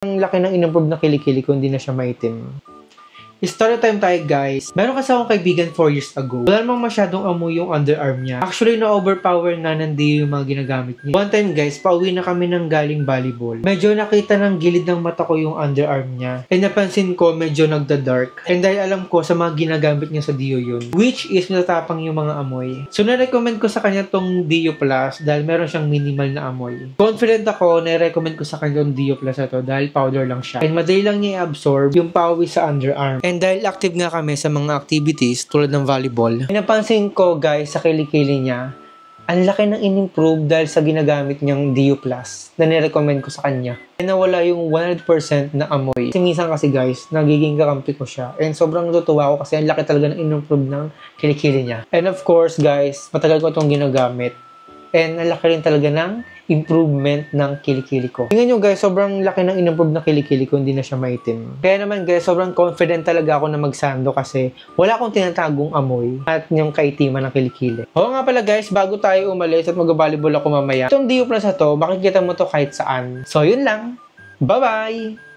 Ang laki ng in-improve na kilikili ko, hindi na siya maitim. Story time tayo guys. Meron kasi akong kaibigan 4 years ago. Wala namang masyadong amoy yung underarm niya. Actually, na-overpower na ng yung mga ginagamit niya. One time guys, pauwi na kami ng galing volleyball. Medyo nakita ng gilid ng mata ko yung underarm niya. And napansin ko, medyo nagda-dark. And dahil alam ko sa mga ginagamit niya sa Dio yun. Which is natatapang yung mga amoy. So na-recommend ko sa kanya tong Dio Plus dahil meron siyang minimal na amoy. Confident ako na recommend ko sa kanya tong Dio Plus na to dahil powder lang siya. And madali lang niya i-absorb yung pawis sa underarm. And dahil active nga kami sa mga activities tulad ng volleyball, napansin ko guys sa kilikili niya, ang laki ng in-improve dahil sa ginagamit niyang Dio Plus na nirecommend ko sa kanya. And nawala yung 100% na amoy. Kasi minsan kasi guys, nagiging kakampi ko siya. And sobrang natutuwa ako kasi ang laki talaga ng in-improve ng kilikili niya. And of course guys, matagal ko itong ginagamit. And ang laki rin talaga ng improvement ng kilikili ko. Tingnan nyo guys, sobrang laki ng in-improve na kilikili ko, hindi na siya maitim. Kaya naman guys, sobrang confident talaga ako na magsando kasi wala akong tinatagong amoy at yung kaitiman ng kilikili. Oo nga pala guys, bago tayo umalis at mag-volleyball ako mamaya, itong Dio Plus na to, makikita mo to kahit saan. So yun lang. Bye-bye!